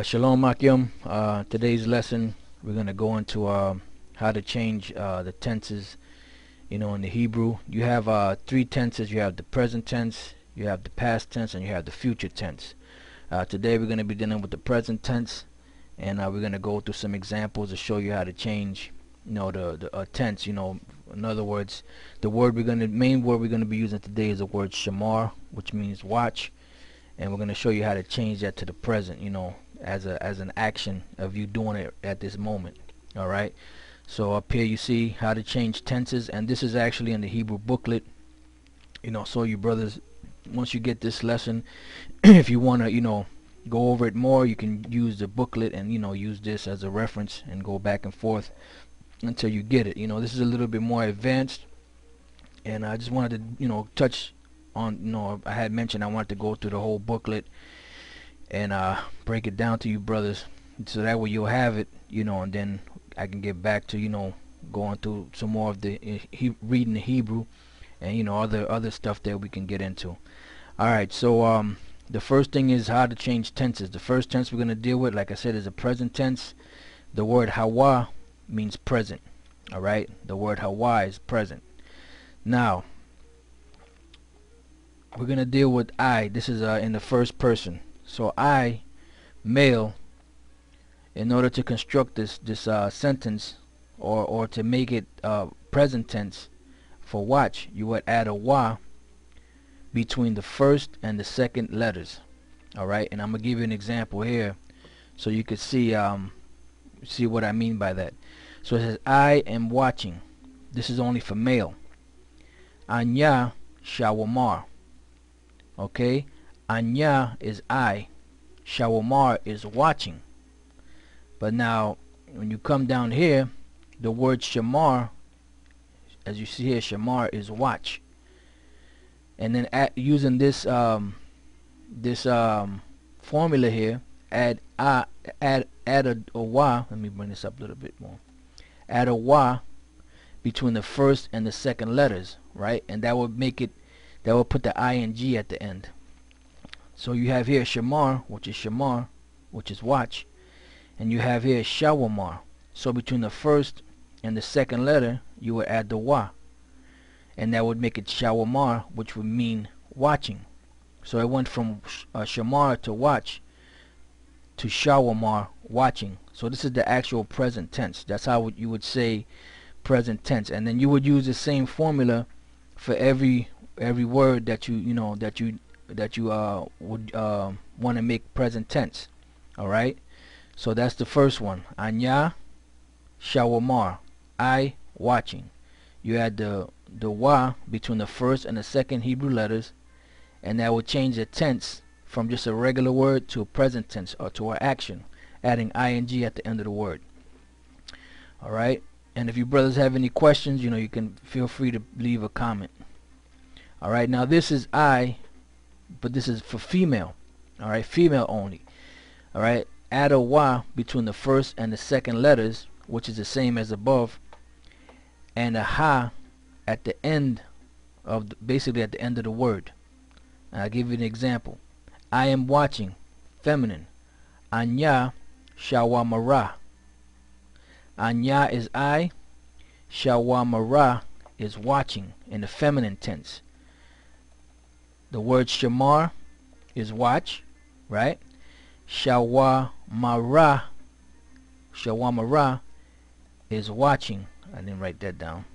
Shalom Akim. Today's lesson we're gonna go into how to change the tenses. In the Hebrew, you have three tenses. You have the present tense, you have the past tense, and you have the future tense. Today we're gonna be dealing with the present tense, and we're gonna go through some examples to show you how to change, the tense. In other words, the main word we're gonna be using today is the word shamar, which means watch, and we're gonna show you how to change that to the present. As an action of you doing it at this moment. All right. So up here you see how to change tenses, and this is actually in the Hebrew booklet. So you brothers, once you get this lesson, if you want to, go over it more, you can use the booklet and use this as a reference and go back and forth until you get it. This is a little bit more advanced, and I just wanted to touch on, I had mentioned I wanted to go through the whole booklet and break it down to you brothers, so that way you'll have it, and then I can get back to going through some more of the reading the Hebrew and other stuff that we can get into. Alright, so the first thing is how to change tenses. The first tense we're going to deal with, like I said, is a present tense. The word hawa means present. Alright, the word hawa is present. Now we're going to deal with I. This is in the first person. So I, male, in order to construct this sentence, or to make it present tense for watch, you would add a wa between the first and the second letters. Alright, and I'm gonna give you an example here so you could see what I mean by that. So it says I am watching. This is only for male. Anya shawamar. Okay, Anya is I, Shawamar is watching. But now when you come down here, the word shamar, as you see here, shamar is watch. And then using this formula here, add a wa. Let me bring this up a little bit more. Add a wa between the first and the second letters, right? And that would put the ing at the end. So you have here shamar, which is watch, and you have here shawamar. So between the first and the second letter, you would add the wa, and that would make it shawamar, which would mean watching. So it went from shamar to watch to shawamar, watching. So this is the actual present tense. That's how you would say present tense, and then you would use the same formula for every word that you would want to make present tense. Alright, so that's the first one. Anya shawamar, I watching. You add the wa between the first and the second Hebrew letters, and that will change the tense from just a regular word to a present tense, or to an action, adding ing at the end of the word. Alright, and if you brothers have any questions, you can feel free to leave a comment. Alright, now this is I, but this is for female. Alright, female only. Alright, add a wa between the first and the second letters, which is the same as above, and a ha at the end of basically at the end of the word. And I'll give you an example. I am watching, feminine. Anya shawamara. Anya is I, shawamara is watching in the feminine tense. The word shamar is watch, right? Shawamara is watching. I didn't write that down.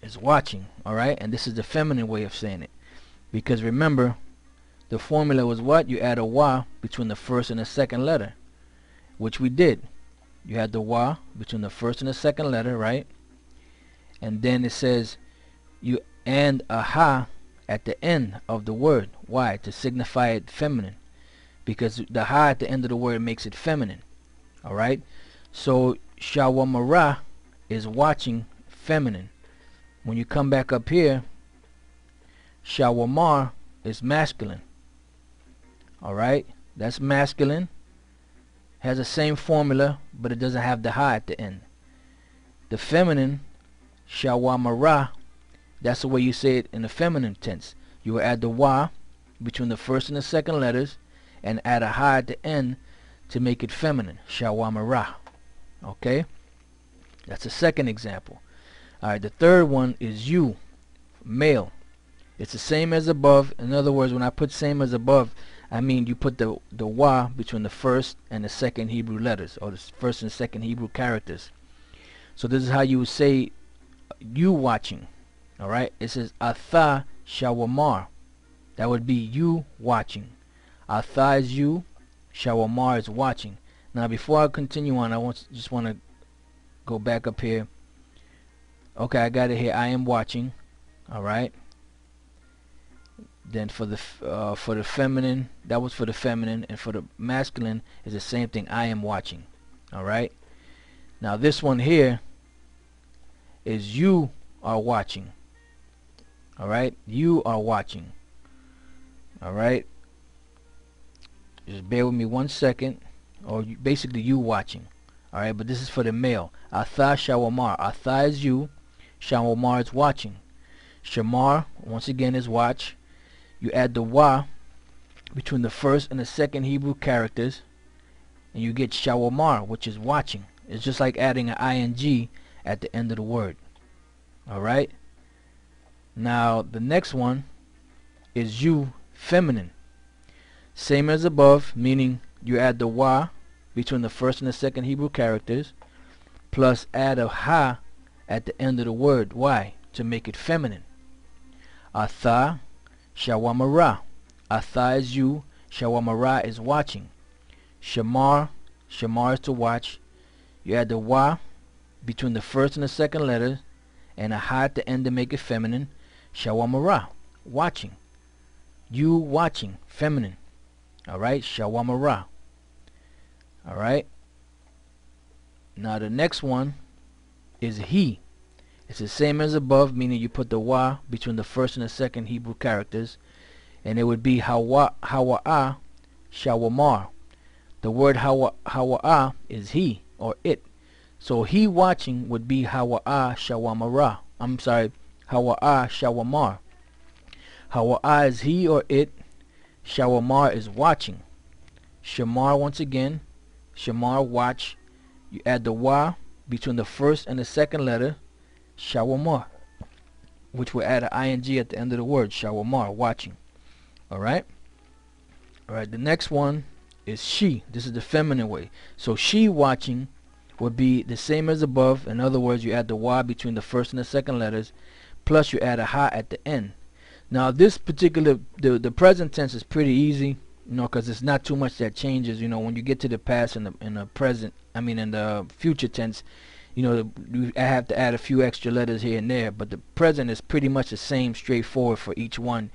Is watching, alright? And this is the feminine way of saying it. Because remember, the formula was what? You add a wa between the first and the second letter, which we did. You had the wa between the first and the second letter, right? And then it says you and a ha at the end of the word. Why? To signify it feminine, because the ha at the end of the word makes it feminine. Alright, so shawamara is watching, feminine. When you come back up here, shawamar is masculine. Alright, that's masculine, has the same formula, but it doesn't have the ha at the end. The feminine, shawamara, that's the way you say it in the feminine tense. You will add the wa between the first and the second letters and add a ha at the end to make it feminine. Shawamara. Okay? That's the second example. Alright, the third one is you, male. It's the same as above. In other words, when I put same as above, I mean you put the wa between the first and the second Hebrew letters, or the first and second Hebrew characters. So this is how you would say you watching. Alright, it says Atha Shawamar. That would be you watching. Atha is you, Shawamar is watching. Now before I continue on, I just want to go back up here. Okay, I got it here. I am watching. Alright. Then for the feminine, that was for the feminine, and for the masculine is the same thing. I am watching. Alright. Now this one here is you are watching. Alright, you are watching. Alright, just bear with me 1 second. Or basically you watching. Alright, but this is for the male. Atha Shawamar. Atha is you, Shawamar is watching. Shamar, once again, is watch. You add the wa between the first and the second Hebrew characters, and you get Shawamar, which is watching. It's just like adding an ing at the end of the word. Alright. Now the next one is you, feminine. Same as above, meaning you add the wa between the first and the second Hebrew characters, plus add a ha at the end of the word. Why? To make it feminine. Atha Shawamara. Atha is you, Shawamara is watching. Shamar, Shamar is to watch. You add the wa between the first and the second letter and a ha at the end to make it feminine. Shawamara, watching. You watching, feminine. Alright, Shawamara. Alright. Now the next one is he. It's the same as above, meaning you put the wa between the first and the second Hebrew characters, and it would be hawa'a shawamar. The word hawa'a is he or it. So he watching would be hawa'a shawamara. I'm sorry, hawa'a shawamar. Hawa'a is he or it. Shawamar is watching. Shamar, once again, Shamar, watch. You add the wa between the first and the second letter, Shawamar, which will add an ing at the end of the word. Shawamar, watching. Alright? Alright, the next one is she. This is the feminine way. So she watching would be the same as above. In other words, you add the wa between the first and the second letters, plus you add a ha at the end. Now this particular, the present tense is pretty easy, you know, because it's not too much that changes. You know, when you get to the past and the present, I mean in the future tense, you know, I have to add a few extra letters here and there, but the present is pretty much the same, straightforward for each one.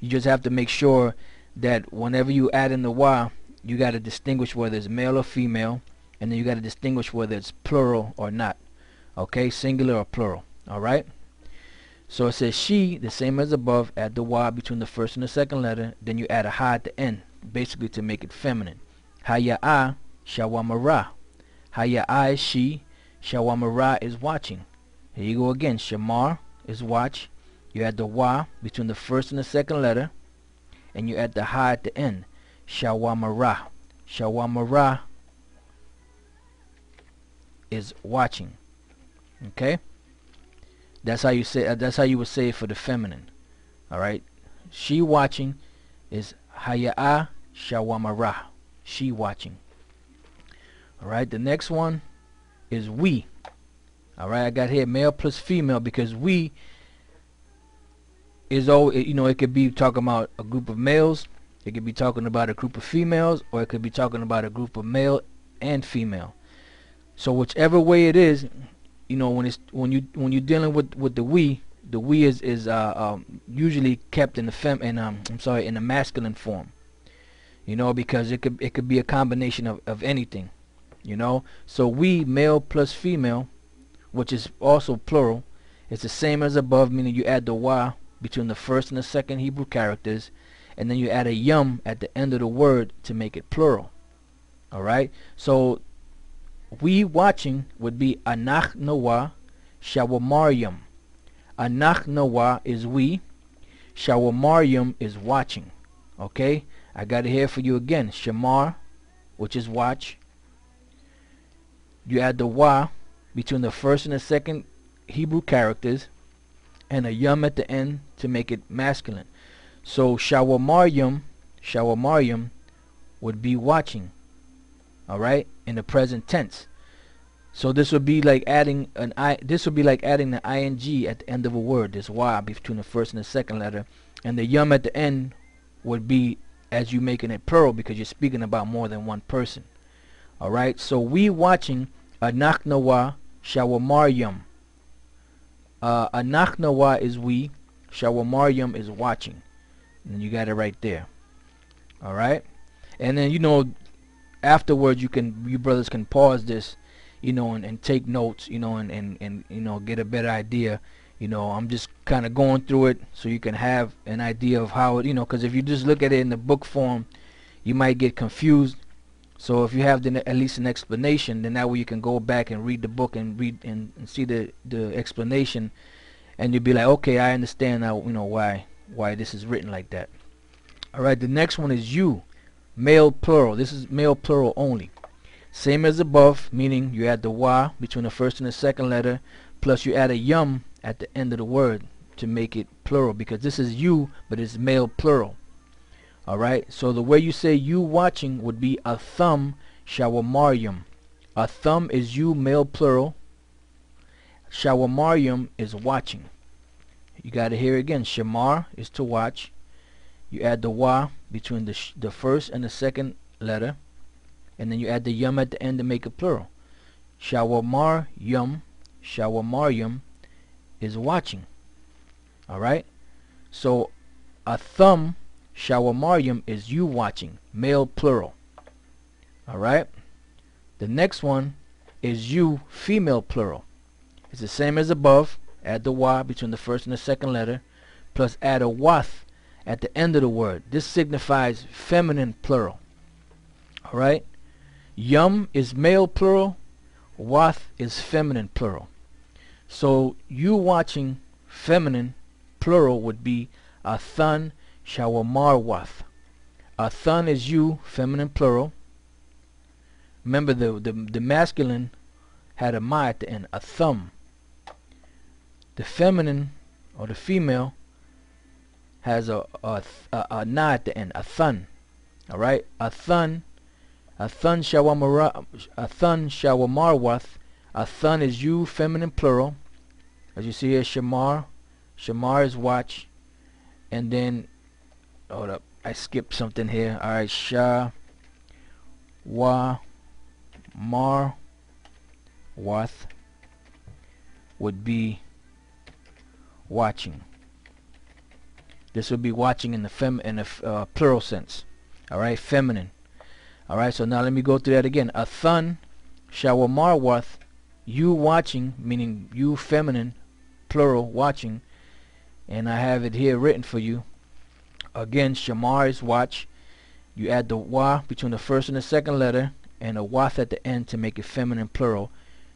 You just have to make sure that whenever you add in the wa, you got to distinguish whether it's male or female, and then you got to distinguish whether it's plural or not. Okay, singular or plural. Alright? So it says she, the same as above, add the wa between the first and the second letter, then you add a ha at the end, basically to make it feminine. Haya'a shawamara. Haya'a is she, shawamara is watching. Here you go again. Shamar is watch. You add the wa between the first and the second letter, and you add the ha at the end. Shawamara. Shawamara is watching. Okay? That's how you say. That's how you would say it for the feminine. All right. She watching is haya'a shawamara. She watching. All right. The next one is we. All right. I got here male plus female because we is all. You know, it could be talking about a group of males. It could be talking about a group of females, or it could be talking about a group of male and female. So whichever way it is, you know, when you're dealing with the we is usually kept in the in the masculine form. You know, because it could be a combination of anything. You know, so we, male plus female, which is also plural, it's the same as above, meaning you add the wa between the first and the second Hebrew characters, and then you add a yum at the end of the word to make it plural. All right, so we watching would be anach nawa shawamaryam. Anach nawa is we, shawamaryam is watching. Okay, I got it here for you again. Shamar, which is watch. You add the wa between the first and the second Hebrew characters, and a yum at the end to make it masculine. So shawamayim would be watching. All right, in the present tense. So this would be like adding an this would be like adding the ing at the end of a word. This wa between the first and the second letter, and the yum at the end would be as you making it plural because you're speaking about more than one person. All right, so we watching anachnawa shawamaryam. Anachnawa is we, shawamaryam is watching, and you got it right there. All right, and then afterwards you brothers can pause this, and take notes, and get a better idea. I'm just kind of going through it so you can have an idea of how it, because if you just look at it in the book form, you might get confused. So if you have at least an explanation, then that way you can go back and read the book and read and see the explanation, and you'll be like, okay, I understand now, why this is written like that. All right, the next one is you, male plural. This is male plural only. Same as above, meaning you add the wa between the first and the second letter, plus you add a yum at the end of the word to make it plural, because this is you, but it's male plural. All right, so the way you say you watching would be a thumb shawamaryam. A thumb is you, male plural. Shawamaryam is watching. You got to hear again. Shamar is to watch. You add the wa between the first and the second letter, and then you add the yum at the end to make it plural. Shawamaryam is watching. All right, so a thumb shawamaryam is you watching, male plural. All right, the next one is you, female plural. It's the same as above. Add the wa between the first and the second letter, plus add a wath at the end of the word. This signifies feminine plural. All right, yum is male plural, wath is feminine plural. So you watching feminine plural would be a thun shawamarwath. A thun is you, feminine plural. Remember the masculine had a ma at the end, a thumb. The feminine or the female has a na at the end, a thun. All right, a thun shawamarwath. A thun is you, feminine plural. As you see here, shamar is watch. And then, hold up, I skipped something here. All right, sha wa mar wath would be watching. This would be watching in the plural sense. All right, feminine. All right, so now let me go through that again. A thun shawamarwath, you watching, meaning you, feminine plural, watching. And I have it here written for you. Again, shamar is watch. You add the wa between the first and the second letter, and a wath at the end to make it feminine plural.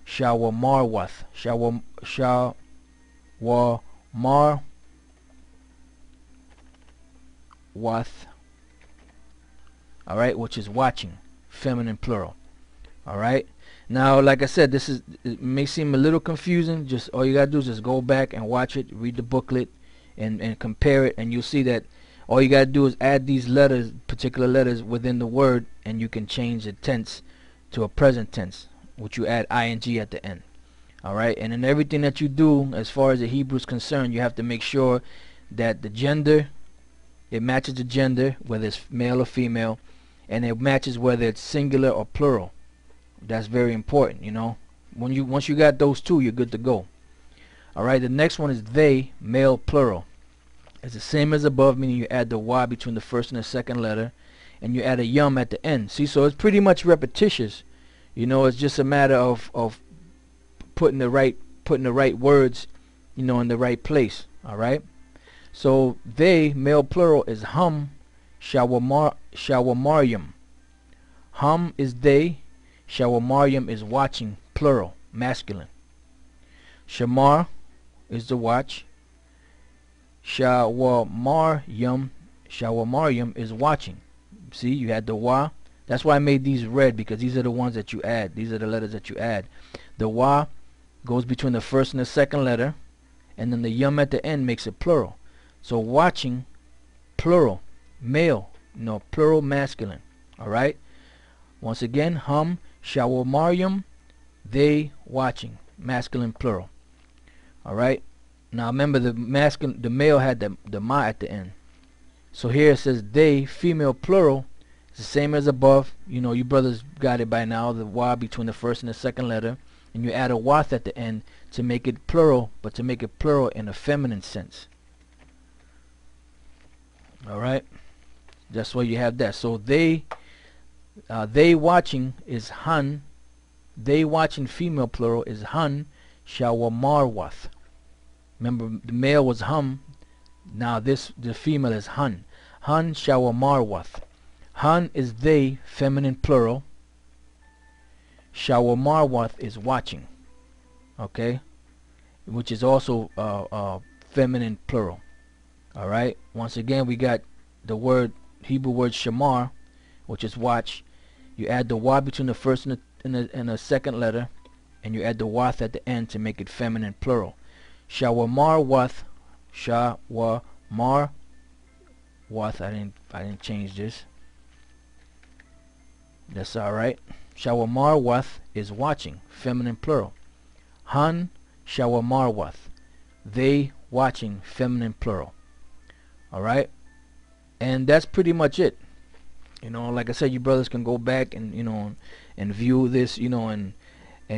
Shawamarwath. Shawamar wath. All right, which is watching, feminine plural. All right, now like I said, it may seem a little confusing. Just all you gotta do is just go back and watch it, read the booklet, and compare it, and you'll see that all you gotta do is add these letters, particular letters within the word, and you can change the tense to a present tense, which you add ing at the end. All right, and in everything that you do as far as the Hebrew is concerned, you have to make sure that the gender, it matches the gender, whether it's male or female, and it matches whether it's singular or plural. That's very important, once you got those two, you're good to go. All right, the next one is they, male plural. It's the same as above, meaning you add the y between the first and the second letter, and you add a yum at the end. See, so it's pretty much repetitious. It's just a matter of putting the right words, in the right place. All right. So they, male plural, is hum shawamaryam. Hum is they, shawamaryam is watching, plural, masculine. Shamar is the watch. Shawamaryam Shawamariyam is watching. See, you had the wa. That's why I made these red, because these are the ones that you add. These are the letters that you add. The wa goes between the first and the second letter, and then the yum at the end makes it plural. So watching, plural, male, plural masculine. Alright? Once again, hum, shawamariyam, they watching, masculine plural. Alright? Now remember, the male had the ma at the end. So here it says they, female plural. It's the same as above. You brothers got it by now. The wa between the first and the second letter. And you add a wath at the end to make it plural, but to make it plural in a feminine sense. Alright? That's why you have that. So they watching is hun. They watching female plural is hun shawamarwath. Remember, the male was hum. Now the female is hun. Hun shawamarwath. Hun is they, feminine plural. Shawamarwath is watching. Okay? Which is also feminine plural. Alright? Once again, we got the Hebrew word shamar, which is watch. You add the wa between the first and the second letter, and you add the wath at the end to make it feminine plural. Shawamarwath. Shawamarwath. I didn't change this. That's alright. Shawamarwath is watching, feminine plural. Han shawamarwath. They watching, feminine plural. Alright? And that's pretty much it. Like I said, you brothers can go back and and view this, and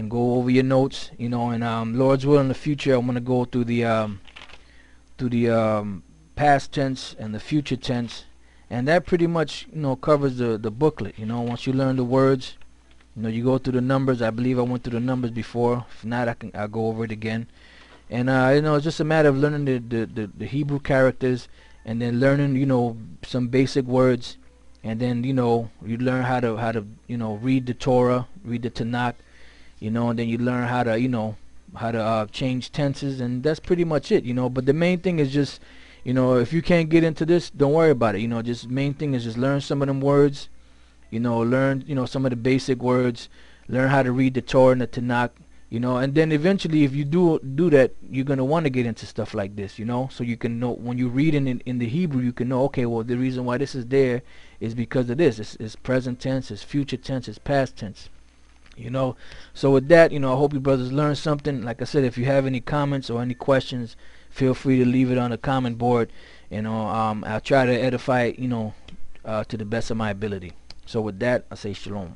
go over your notes, and Lord's will in the future I'm gonna go through the past tense and the future tense, and that pretty much covers the booklet. Once you learn the words, you go through the numbers. I believe I went through the numbers before. If not, I'll go over it again. And it's just a matter of learning the Hebrew characters, and then learning some basic words, and then you learn how to read the Torah, read the Tanakh, and then you learn how to change tenses, and that's pretty much it. But the main thing is just if you can't get into this, don't worry about it. Just main thing is just learn some of them words, learn some of the basic words, learn how to read the Torah and the Tanakh, and then eventually if you do that, you're going to want to get into stuff like this, so you can know when you read in the Hebrew, you can know, okay, well, the reason why this is there is because of this. It's present tense, it's future tense, it's past tense. So with that, I hope you brothers learned something. Like I said, if you have any comments or any questions, feel free to leave it on the comment board. I'll try to edify it, to the best of my ability. So with that, I say shalom.